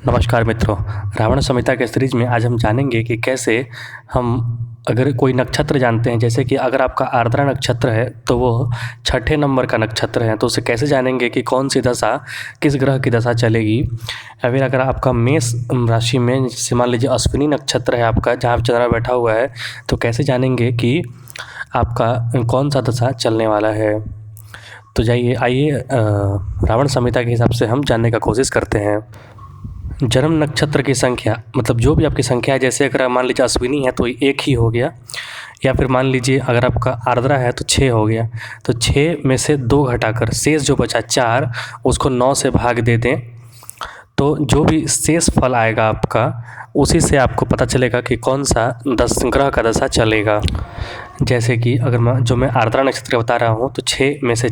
नमस्कार मित्रों, रावण संहिता के सीरीज में आज हम जानेंगे कि कैसे हम अगर कोई नक्षत्र जानते हैं, जैसे कि अगर आपका आर्द्रा नक्षत्र है तो वो छठे नंबर का नक्षत्र है, तो उसे कैसे जानेंगे कि कौन सी दशा किस ग्रह की दशा चलेगी। या फिर अगर आपका मेष राशि में जैसे मान लीजिए अश्विनी नक्षत्र है आपका, जहाँ पे चंद्रमा बैठा हुआ है, तो कैसे जानेंगे कि आपका कौन सा दशा चलने वाला है। तो आइए रावण संहिता के हिसाब से हम जानने का कोशिश करते हैं। जन्म नक्षत्र की संख्या मतलब जो भी आपकी संख्या है, जैसे अगर मान लीजिए अश्विनी है तो एक ही हो गया, या फिर मान लीजिए अगर आपका आर्द्रा है तो 6 हो गया। तो 6 में से 2 घटाकर शेष जो बचा 4 उसको 9 से भाग दे दें, तो जो भी शेष फल आएगा आपका उसी से आपको पता चलेगा कि कौन सा ग्रह का दशा चलेगा। जैसे कि अगर मैं आर्द्रा नक्षत्र बता रहा हूँ, तो 6 में से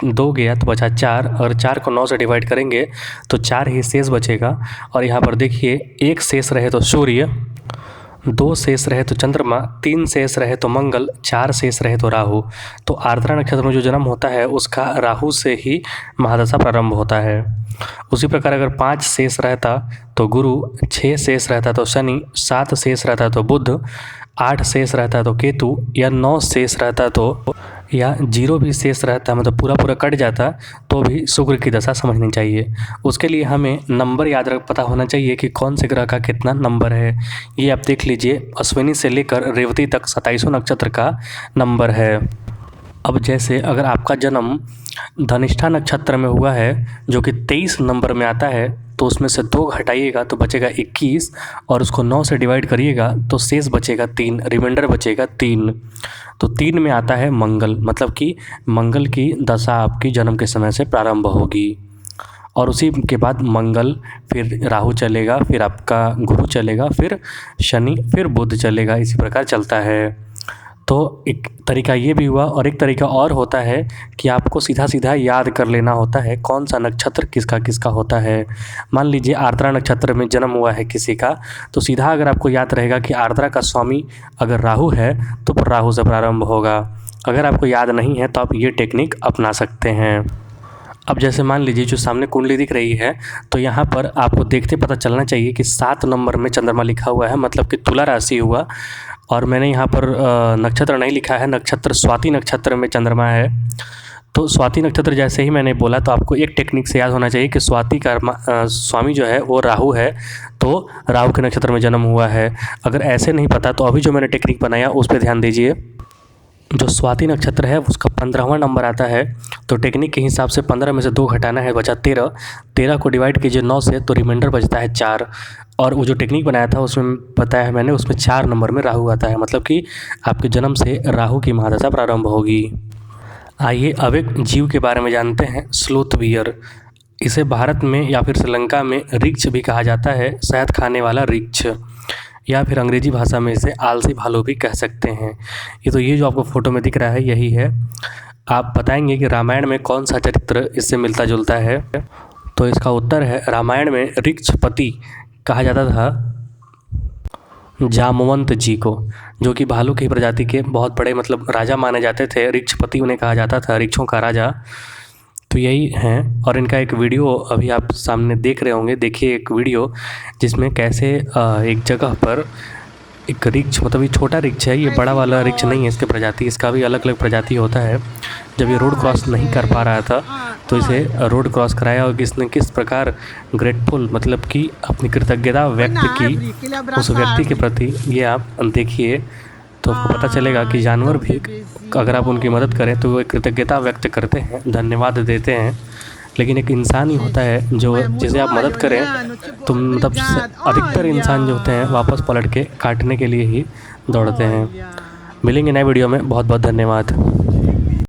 2 गया तो बचा 4, और 4 को 9 से डिवाइड करेंगे तो 4 ही शेष बचेगा। और यहाँ पर देखिए, 1 शेष रहे तो सूर्य, 2 शेष रहे तो चंद्रमा, 3 शेष रहे तो मंगल, 4 शेष रहे तो राहु। तो आर्द्रा नक्षत्र में जो जन्म होता है उसका राहु से ही महादशा प्रारंभ होता है। उसी प्रकार अगर 5 शेष रहता तो गुरु, 6 शेष रहता तो शनि, 7 शेष रहता तो बुध, 8 शेष रहता तो केतु, या 9 शेष रहता तो, या 0 भी शेष रहता मतलब पूरा कट जाता तो भी शुक्र की दशा समझनी चाहिए। उसके लिए हमें नंबर पता होना चाहिए कि कौन से ग्रह का कितना नंबर है। ये आप देख लीजिए, अश्विनी से लेकर रेवती तक 27 नक्षत्र का नंबर है। अब जैसे अगर आपका जन्म धनिष्ठा नक्षत्र में हुआ है जो कि 23 नंबर में आता है, तो उसमें से 2 घटाइएगा तो बचेगा 21, और उसको 9 से डिवाइड करिएगा तो शेष बचेगा 3, रिमाइंडर बचेगा 3। तो 3 में आता है मंगल, मतलब कि मंगल की दशा आपकी जन्म के समय से प्रारंभ होगी। और उसी के बाद मंगल, फिर राहु चलेगा, फिर आपका गुरु चलेगा, फिर शनि, फिर बुध चलेगा। इसी प्रकार चलता है। तो एक तरीका ये भी हुआ, और एक तरीका और होता है कि आपको सीधा याद कर लेना होता है कौन सा नक्षत्र किसका किसका होता है। मान लीजिए आर्द्रा नक्षत्र में जन्म हुआ है किसी का, तो सीधा अगर आपको याद रहेगा कि आर्द्रा का स्वामी अगर राहु है तो राहु से प्रारंभ होगा। अगर आपको याद नहीं है तो आप ये टेक्निक अपना सकते हैं। अब जैसे मान लीजिए जो सामने कुंडली दिख रही है, तो यहाँ पर आपको देखते पता चलना चाहिए कि 7 नंबर में चंद्रमा लिखा हुआ है, मतलब कि तुला राशि हुआ। और मैंने यहाँ पर नक्षत्र नहीं लिखा है, नक्षत्र स्वाति नक्षत्र में चंद्रमा है। तो स्वाति नक्षत्र जैसे ही मैंने बोला, तो आपको एक टेक्निक से याद होना चाहिए कि स्वाति का स्वामी जो है वो राहु है, तो राहु के नक्षत्र में जन्म हुआ है। अगर ऐसे नहीं पता तो अभी जो मैंने टेक्निक बनाया उस पर ध्यान दीजिए। जो स्वाति नक्षत्र है उसका 15वां नंबर आता है, तो टेक्निक के हिसाब से 15 में से 2 घटाना है, बचा 13। 13 को डिवाइड कीजिए 9 से तो रिमाइंडर बचता है 4। और वो जो टेक्निक बनाया था उसमें बताया है मैंने, उसमें 4 नंबर में राहु आता है, मतलब कि आपके जन्म से राहु की महादशा प्रारंभ होगी। आइए अब एक जीव के बारे में जानते हैं, स्लोथ बियर। इसे भारत में या फिर श्रीलंका में रिक्ष भी कहा जाता है, शहद खाने वाला रिक्ष, या फिर अंग्रेजी भाषा में इसे आलसी भालू भी कह सकते हैं। ये जो आपको फ़ोटो में दिख रहा है यही है। आप बताएंगे कि रामायण में कौन सा चरित्र इससे मिलता जुलता है, तो इसका उत्तर है, रामायण में रिक्षपति कहा जाता था जामवंत जी को, जो कि भालू की प्रजाति के बहुत बड़े मतलब राजा माने जाते थे। रिक्षपति उन्हें कहा जाता था, रिक्षों का राजा। तो यही हैं। और इनका एक वीडियो अभी आप सामने देख रहे होंगे, देखिए एक वीडियो जिसमें कैसे एक जगह पर एक रिक्ष, मतलब ये छोटा रिक्ष है, ये बड़ा वाला रिक्ष नहीं है इसके प्रजाति, इसका भी अलग अलग प्रजाति होता है। जब ये रोड क्रॉस नहीं कर पा रहा था तो इसे रोड क्रॉस कराया, और इसने किस प्रकार ग्रेटफुल मतलब कि अपनी कृतज्ञता व्यक्त की उस व्यक्ति के प्रति, ये आप देखिए तो आपको पता चलेगा कि जानवर भी अगर आप उनकी मदद करें तो वो कृतज्ञता व्यक्त करते हैं, धन्यवाद देते हैं। लेकिन एक इंसान ही होता है जो जिसे आप मदद करें तो मतलब अधिकतर इंसान जो होते हैं वापस पलट के काटने के लिए ही दौड़ते हैं। मिलेंगे नए वीडियो में, बहुत बहुत धन्यवाद।